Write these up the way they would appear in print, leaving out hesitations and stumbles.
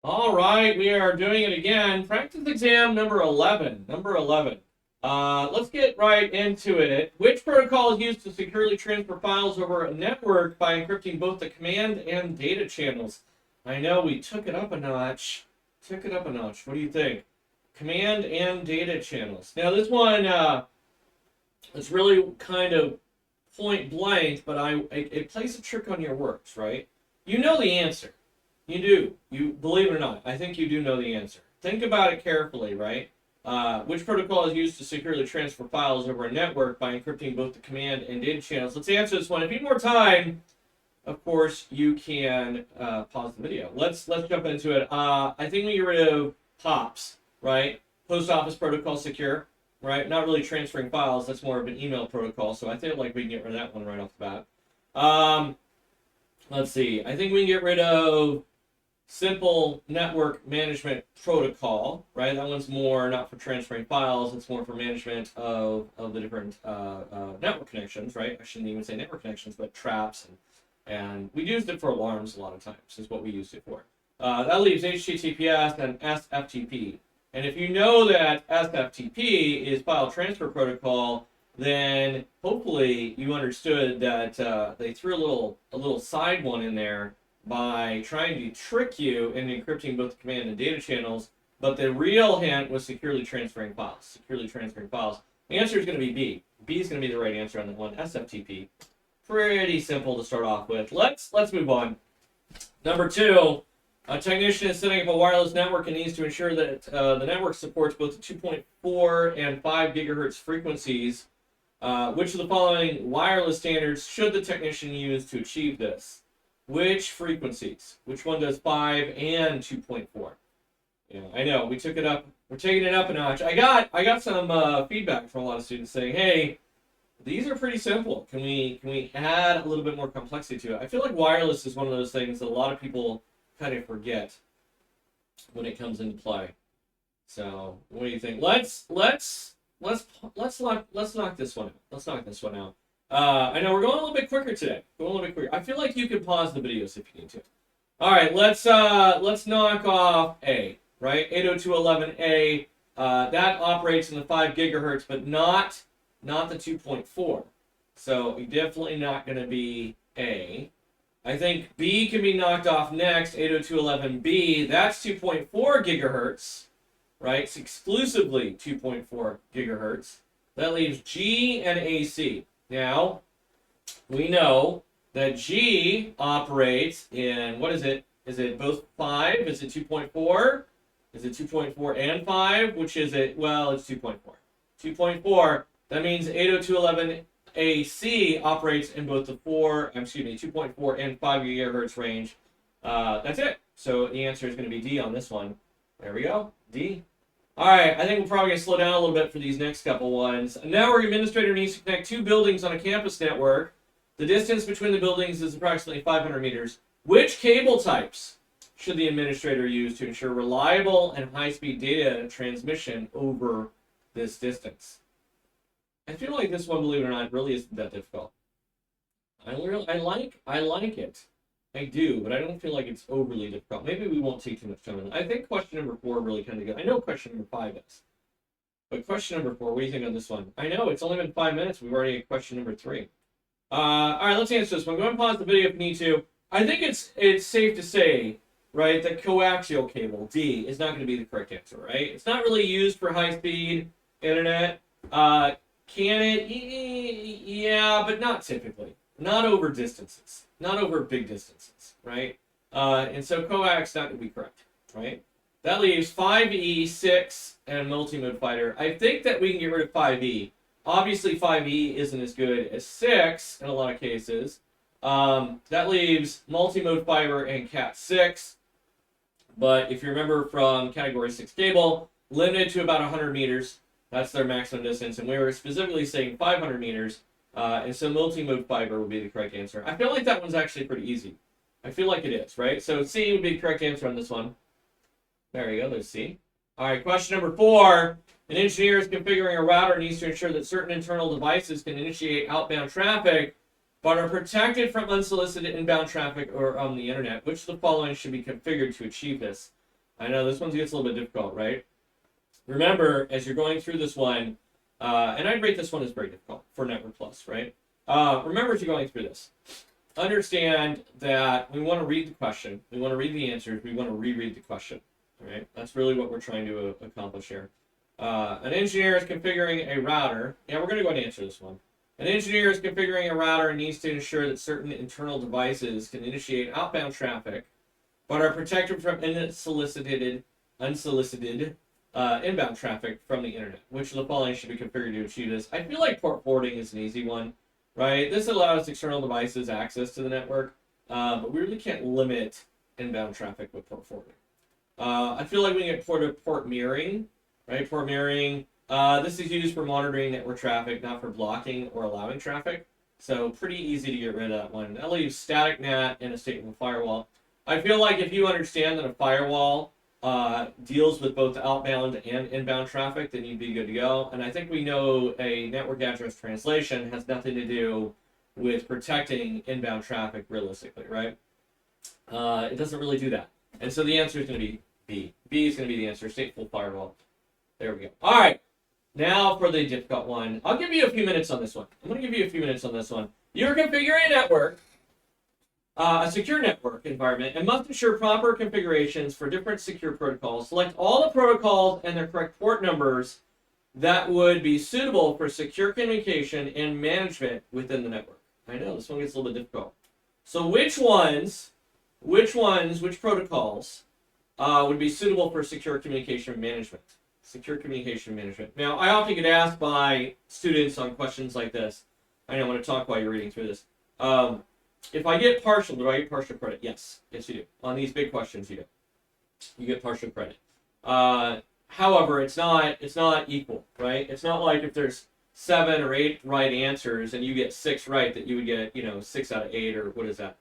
All right, we are doing it again. Practice exam number 11. Number 11. Let's get right into it. Which protocol is used to securely transfer files over a network by encrypting both the command and data channels? I know we took it up a notch. Took it up a notch. What do you think? Command and data channels. Now this one, it's really kind of point blank, but it plays a trick on your words, right? You know the answer. You do. You believe it or not, I think you do know the answer. Think about it carefully, right? Which protocol is used to securely transfer files over a network by encrypting both the command and data channels? Let's answer this one. If you need more time, of course, you can pause the video. Let's jump into it. I think we get rid of POPs, right? Post Office Protocol Secure, right? Not really transferring files. That's more of an email protocol. So I feel like we can get rid of that one right off the bat. Let's see. I think we can get rid of Simple Network Management Protocol, right? That one's more not for transferring files. It's more for management of the different network connections, right? I shouldn't even say network connections, but traps. And we used it for alarms a lot of times, is what we used it for. That leaves HTTPS and SFTP. And if you know that SFTP is File Transfer Protocol, then hopefully you understood that they threw a little side one in there by trying to trick you into encrypting both the command and data channels, but the real hint was securely transferring files. Securely transferring files. The answer is going to be B. B is going to be the right answer on that one. SFTP. Pretty simple to start off with. Let's move on. Number 2, a technician is setting up a wireless network and needs to ensure that the network supports both the 2.4 and 5 gigahertz frequencies. Which of the following wireless standards should the technician use to achieve this? Which frequencies? Which one does 5 and 2.4? Yeah, I know we took it up. We're taking it up a notch. I got some feedback from a lot of students saying, "Hey, these are pretty simple. Can we add a little bit more complexity to it?" I feel like wireless is one of those things that a lot of people kind of forget when it comes into play. So, what do you think? Let's knock this one out. Let's knock this one out. I know we're going a little bit quicker today. Going a little bit quicker. I feel like you can pause the videos if you need to. All right, let's knock off A. Right, 802.11a. That operates in the 5 gigahertz, but not the 2.4. So definitely not going to be A. I think B can be knocked off next. 802.11b. That's 2.4 gigahertz. Right, it's exclusively 2.4 gigahertz. That leaves G and AC. Now, we know that G operates in, what is it? Is it both 5? Is it 2.4? Is it 2.4 and 5? Which is it? Well, it's 2.4. 2.4, that means 802.11ac operates in both the 2.4 and 5 gigahertz range. That's it. So the answer is going to be D on this one. There we go. D. All right, I think we're probably going to slow down a little bit for these next couple ones. A network administrator needs to connect 2 buildings on a campus network. The distance between the buildings is approximately 500 meters. Which cable types should the administrator use to ensure reliable and high-speed data transmission over this distance? I feel like this one, believe it or not, really isn't that difficult. I like it. I do, but I don't feel like it's overly difficult. Maybe we won't take too much time on it. I think question number 4 really kind of good. I know question number 5 is. But question number 4, what do you think on this one? I know, it's only been 5 minutes. We've already got question number 3. All right, let's answer this one. Go ahead and pause the video if you need to. I think it's safe to say, right, that coaxial cable, D, is not going to be the correct answer, right? It's not really used for high-speed internet. Can it? Yeah, but not typically. Not over distances. Not over big distances, right? And so coax not going to be correct, right? That leaves 5E, 6, and multi-mode fighter. I think that we can get rid of 5E. Obviously, 5E isn't as good as 6 in a lot of cases. That leaves multi-mode fiber and Cat 6. But if you remember from Category 6 cable, limited to about 100 meters. That's their maximum distance. And we were specifically saying 500 meters. And so multi-mode fiber would be the correct answer. I feel like that one's actually pretty easy. I feel like it is, right? So C would be the correct answer on this one. There you go, there's C. All right, question number 4. An engineer is configuring a router and needs to ensure that certain internal devices can initiate outbound traffic, but are protected from unsolicited inbound traffic or on the internet. Which of the following should be configured to achieve this? I know this one gets a little bit difficult, right? Remember, as you're going through this one, and I'd rate this one as very difficult for Network Plus, right? Remember, as you're going through this, understand that we want to read the question, we want to read the answers, we want to reread the question, right? That's really what we're trying to accomplish here. An engineer is configuring a router. Yeah, we're going to go ahead and answer this one. An engineer is configuring a router and needs to ensure that certain internal devices can initiate outbound traffic, but are protected from unsolicited inbound traffic from the internet. Which of the following should be configured to achieve this? I feel like port forwarding is an easy one, right? This allows external devices access to the network, but we really can't limit inbound traffic with port forwarding. I feel like we can get port mirroring, right? Port mirroring. This is used for monitoring network traffic, not for blocking or allowing traffic. So pretty easy to get rid of that one. That leaves static NAT and a stateful firewall. I feel like if you understand that a firewall deals with both outbound and inbound traffic, then you'd be good to go. And I think we know a network address translation has nothing to do with protecting inbound traffic realistically, right? It doesn't really do that. And so the answer is going to be B. B is going to be the answer, stateful firewall. There we go. All right. Now for the difficult one. I'll give you a few minutes on this one. I'm going to give you a few minutes on this one. You're configuring a network, a secure network environment, and must ensure proper configurations for different secure protocols. Select all the protocols and their correct port numbers that would be suitable for secure communication and management within the network. I know, this one gets a little bit difficult. So which protocols would be suitable for secure communication management? Secure communication management. Now, I often get asked by students on questions like this. I know, I want to talk while you're reading through this. If I get partial, do I get partial credit? Yes. Yes, you do. On these big questions, you do. You get partial credit. However, it's not equal, right? It's not like if there's 7 or 8 right answers and you get 6 right that you would get, 6 out of 8, or what is that?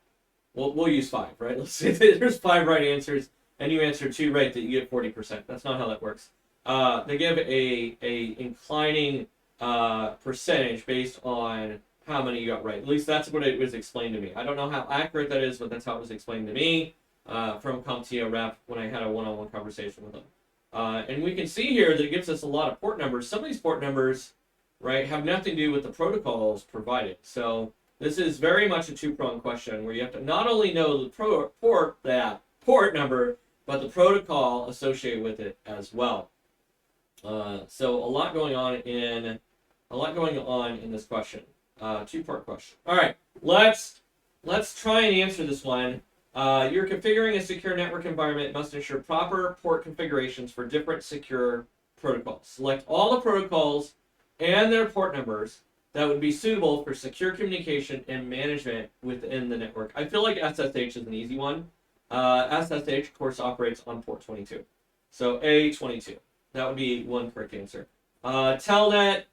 We'll use 5, right? Let's say there's 5 right answers and you answer 2 right that you get 40%. That's not how that works. They give a inclining percentage based on how many you got right. At least that's what it was explained to me. I don't know how accurate that is, but that's how it was explained to me from CompTIA rep when I had a one-on-one conversation with them. And we can see here that it gives us a lot of port numbers. Some of these port numbers, right, have nothing to do with the protocols provided. So this is very much a two-pronged question where you have to not only know the port number, but the protocol associated with it as well. So a lot going on in this question. Two-part question. All right, let's try and answer this one. You're configuring a secure network environment. Must ensure proper port configurations for different secure protocols. Select all the protocols and their port numbers that would be suitable for secure communication and management within the network. I feel like SSH is an easy one. SSH, of course, operates on port 22. So A22. That would be one correct answer. Telnet,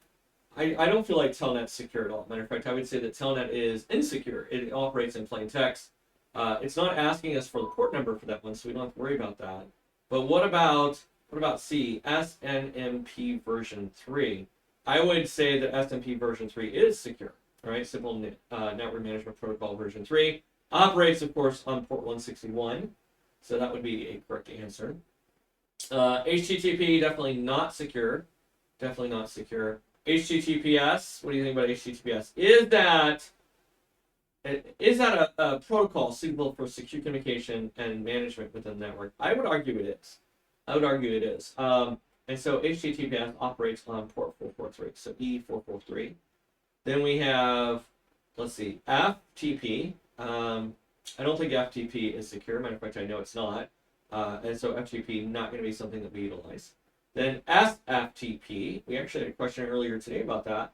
I don't feel like Telnet's secure at all. Matter of fact, I would say that Telnet is insecure. It operates in plain text. It's not asking us for the port number for that one, so we don't have to worry about that. But what about C, SNMP version 3? I would say that SNMP version 3 is secure, right? Simple Network Management Protocol version 3. Operates, of course, on port 161. So that would be a correct answer. HTTP, definitely not secure. Definitely not secure. HTTPS, what do you think about HTTPS? Is that a protocol suitable for secure communication and management within the network? I would argue it is. And so HTTPS operates on port 443, so E443. Then we have, let's see, FTP. I don't think FTP is secure. Matter of fact, I know it's not. And so FTP not going to be something that we utilize. Then SFTP, we actually had a question earlier today about that.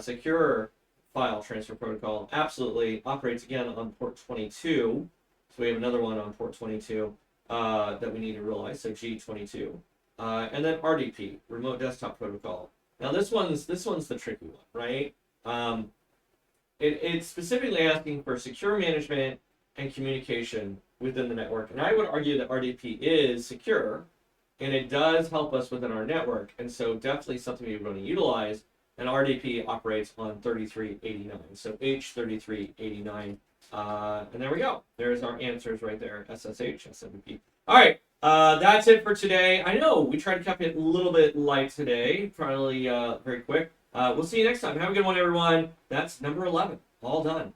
Secure file transfer protocol, absolutely operates again on port 22. So we have another one on port 22 that we need to realize. So G22, and then RDP, remote desktop protocol. Now this one's the tricky one, right? It's specifically asking for secure management and communication within the network, and I would argue that RDP is secure, and it does help us within our network, and so definitely something we want to utilize. And RDP operates on 3389, so H3389. And there we go. There's our answers right there, SSH, SMTP. All right, That's it for today. I know we tried to keep it a little bit light today, probably very quick. We'll see you next time. Have a good one, everyone. That's number 11. All done.